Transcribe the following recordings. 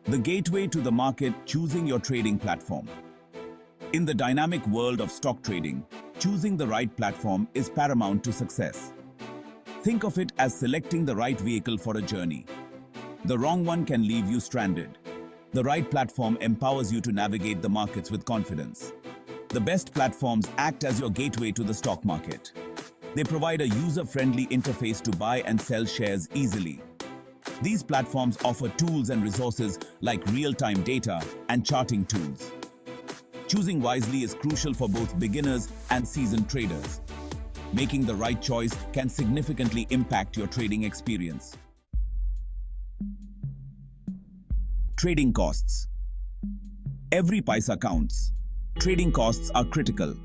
the gateway to the market, choosing your trading platform. In the dynamic world of stock trading, choosing the right platform is paramount to success. Think of it as selecting the right vehicle for a journey. The wrong one can leave you stranded. The right platform empowers you to navigate the markets with confidence. The best platforms act as your gateway to the stock market. They provide a user-friendly interface to buy and sell shares easily. These platforms offer tools and resources like real-time data and charting tools. Choosing wisely is crucial for both beginners and seasoned traders. Making the right choice can significantly impact your trading experience. Trading costs. Every paisa counts. Trading costs are critical.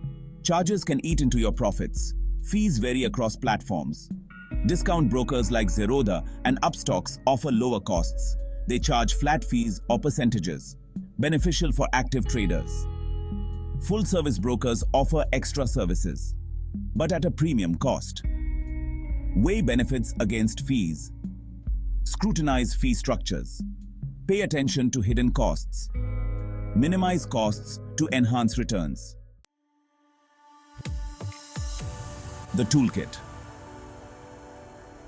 Charges can eat into your profits. Fees vary across platforms. Discount brokers like Zerodha and Upstocks offer lower costs. They charge flat fees or percentages, beneficial for active traders. Full-service brokers offer extra services, but at a premium cost. Weigh benefits against fees. Scrutinize fee structures. Pay attention to hidden costs. Minimize costs to enhance returns. The toolkit.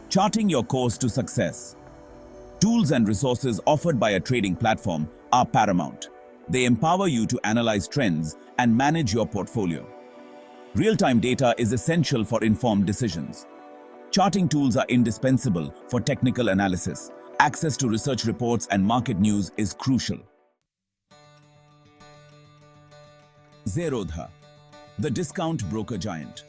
Charting your course to success. Tools and resources offered by a trading platform are paramount. They empower you to analyze trends and manage your portfolio. Real-time data is essential for informed decisions. Charting tools are indispensable for technical analysis. Access to research reports and market news is crucial. Zerodha, the discount broker giant.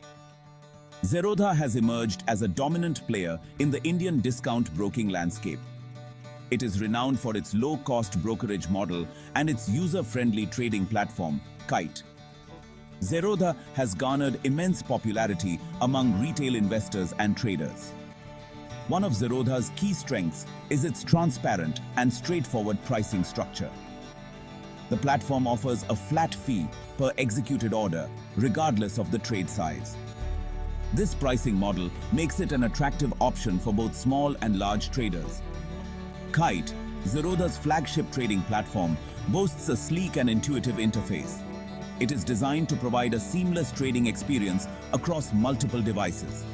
Zerodha has emerged as a dominant player in the Indian discount broking landscape. It is renowned for its low-cost brokerage model and its user-friendly trading platform, Kite. Zerodha has garnered immense popularity among retail investors and traders. One of Zerodha's key strengths is its transparent and straightforward pricing structure. The platform offers a flat fee per executed order, regardless of the trade size. This pricing model makes it an attractive option for both small and large traders. Kite, Zerodha's flagship trading platform, boasts a sleek and intuitive interface. It is designed to provide a seamless trading experience across multiple devices.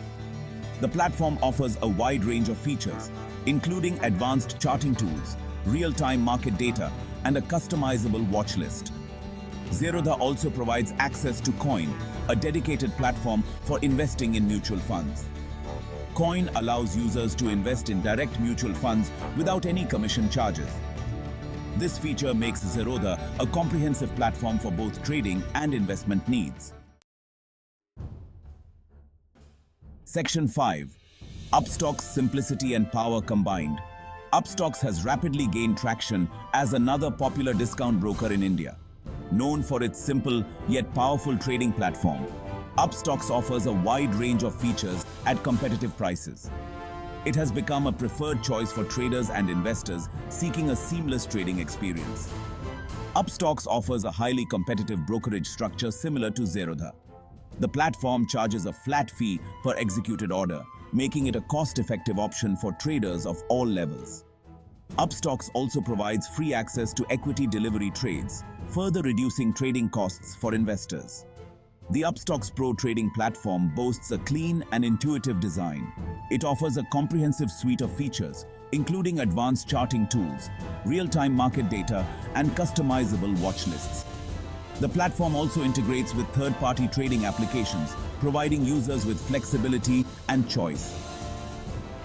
The platform offers a wide range of features, including advanced charting tools, real-time market data, and a customizable watch list. Zerodha also provides access to Coin, a dedicated platform for investing in mutual funds. Coin allows users to invest in direct mutual funds without any commission charges. This feature makes Zerodha a comprehensive platform for both trading and investment needs. Section 5. Upstocks simplicity and power combined. Upstocks has rapidly gained traction as another popular discount broker in India. Known for its simple yet powerful trading platform, Upstocks offers a wide range of features at competitive prices. It has become a preferred choice for traders and investors seeking a seamless trading experience. Upstocks offers a highly competitive brokerage structure similar to Zerodha. The platform charges a flat fee per executed order, making it a cost-effective option for traders of all levels. Upstocks also provides free access to equity delivery trades, further reducing trading costs for investors. The Upstocks Pro trading platform boasts a clean and intuitive design. It offers a comprehensive suite of features, including advanced charting tools, real-time market data, and customizable watch lists. The platform also integrates with third-party trading applications, providing users with flexibility and choice.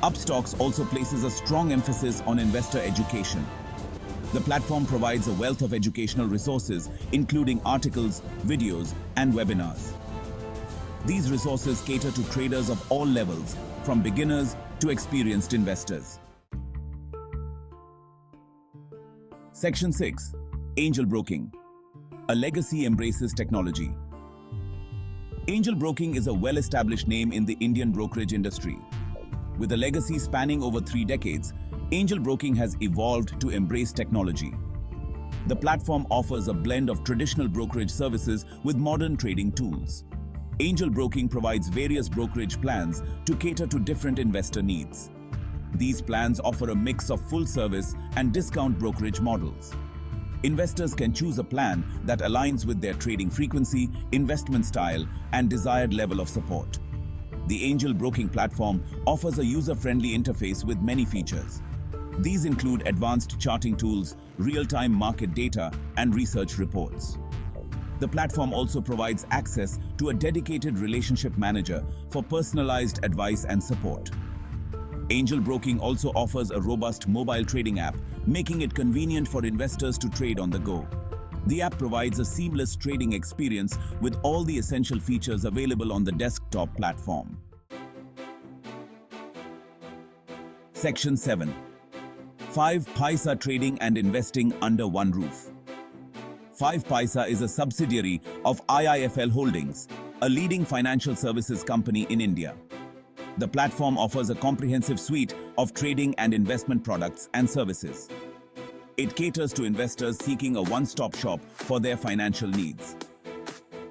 Upstocks also places a strong emphasis on investor education. The platform provides a wealth of educational resources, including articles, videos, and webinars. These resources cater to traders of all levels, from beginners to experienced investors. Section 6. Angel Broking. A legacy embraces technology. Angel Broking is a well-established name in the Indian brokerage industry. With a legacy spanning over 3 decades, Angel Broking has evolved to embrace technology. The platform offers a blend of traditional brokerage services with modern trading tools. Angel Broking provides various brokerage plans to cater to different investor needs. These plans offer a mix of full service and discount brokerage models. Investors can choose a plan that aligns with their trading frequency, investment style, and desired level of support. The Angel Broking platform offers a user-friendly interface with many features. These include advanced charting tools, real-time market data, and research reports. The platform also provides access to a dedicated relationship manager for personalized advice and support. Angel Broking also offers a robust mobile trading app, making it convenient for investors to trade on the go. The app provides a seamless trading experience with all the essential features available on the desktop platform. Section 7. 5 Paisa Trading and Investing Under One Roof. 5 Paisa is a subsidiary of IIFL Holdings, a leading financial services company in India. The platform offers a comprehensive suite of trading and investment products and services. It caters to investors seeking a one-stop shop for their financial needs.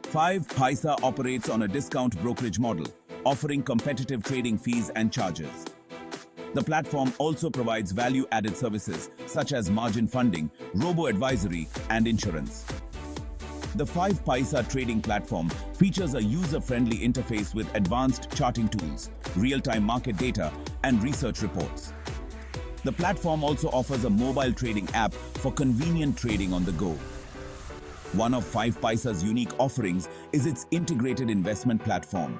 5 Paisa operates on a discount brokerage model, offering competitive trading fees and charges. The platform also provides value-added services such as margin funding, robo-advisory, and insurance. The 5 Paisa trading platform features a user-friendly interface with advanced charting tools, real-time market data, and research reports. The platform also offers a mobile trading app for convenient trading on the go. One of 5 Paisa's unique offerings is its integrated investment platform.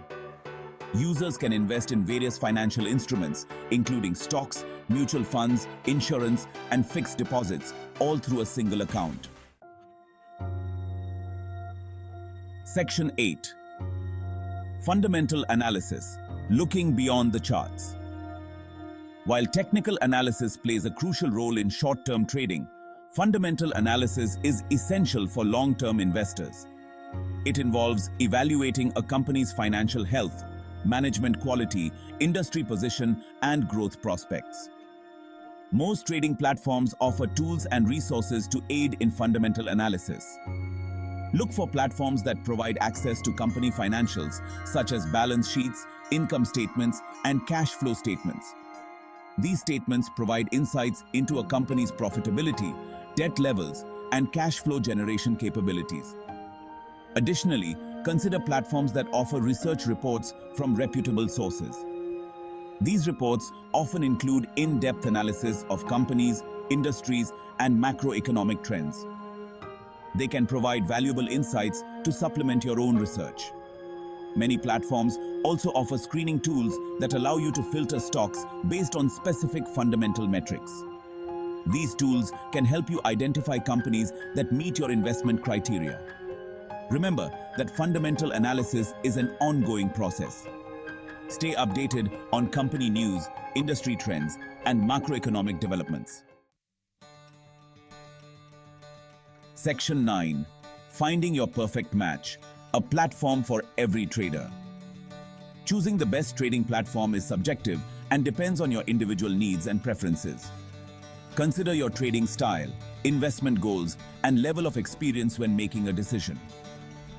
Users can invest in various financial instruments, including stocks, mutual funds, insurance, and fixed deposits, all through a single account. Section 8. Fundamental Analysis, Looking Beyond the Charts. While technical analysis plays a crucial role in short-term trading, fundamental analysis is essential for long-term investors. It involves evaluating a company's financial health, management quality, industry position, and growth prospects. Most trading platforms offer tools and resources to aid in fundamental analysis. Look for platforms that provide access to company financials such as balance sheets, income statements, and cash flow statements. These statements provide insights into a company's profitability, debt levels, and cash flow generation capabilities. Additionally, consider platforms that offer research reports from reputable sources. These reports often include in-depth analysis of companies, industries, and macroeconomic trends. They can provide valuable insights to supplement your own research. Many platforms also offer screening tools that allow you to filter stocks based on specific fundamental metrics. These tools can help you identify companies that meet your investment criteria. Remember that fundamental analysis is an ongoing process. Stay updated on company news, industry trends, and macroeconomic developments. Section 9. Finding Your Perfect Match, a platform for every trader. Choosing the best trading platform is subjective and depends on your individual needs and preferences. Consider your trading style, investment goals, and level of experience when making a decision.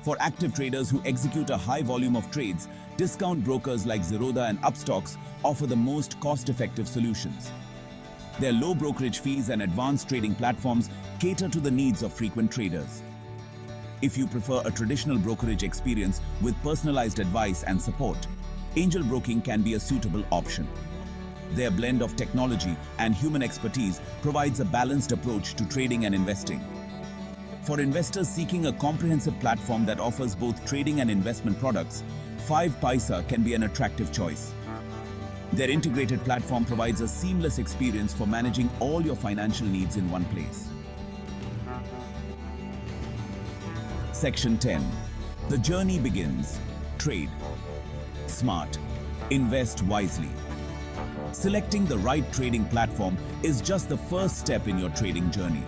For active traders who execute a high volume of trades, discount brokers like Zerodha and Upstocks offer the most cost-effective solutions. Their low brokerage fees and advanced trading platforms cater to the needs of frequent traders. If you prefer a traditional brokerage experience with personalized advice and support, Angel Broking can be a suitable option. Their blend of technology and human expertise provides a balanced approach to trading and investing. For investors seeking a comprehensive platform that offers both trading and investment products, 5 Paisa can be an attractive choice. Their integrated platform provides a seamless experience for managing all your financial needs in one place. Section 10. The journey begins. Trade smart. Invest wisely. Selecting the right trading platform is just the first step in your trading journey.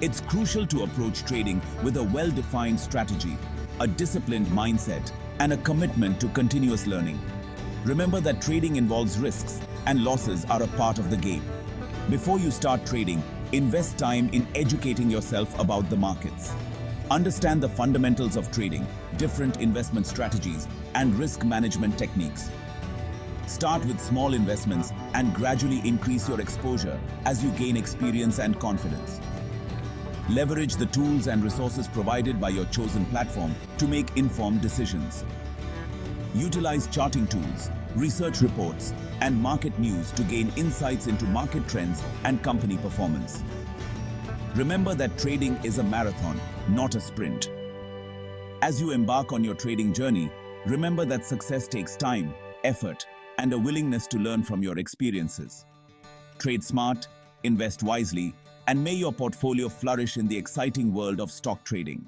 It's crucial to approach trading with a well-defined strategy, a disciplined mindset, and a commitment to continuous learning. Remember that trading involves risks, and losses are a part of the game. Before you start trading, invest time in educating yourself about the markets. Understand the fundamentals of trading, different investment strategies, and risk management techniques. Start with small investments and gradually increase your exposure as you gain experience and confidence. Leverage the tools and resources provided by your chosen platform to make informed decisions. Utilize charting tools, research reports, and market news to gain insights into market trends and company performance. Remember that trading is a marathon, not a sprint. As you embark on your trading journey, remember that success takes time, effort, and a willingness to learn from your experiences. Trade smart, invest wisely, and may your portfolio flourish in the exciting world of stock trading.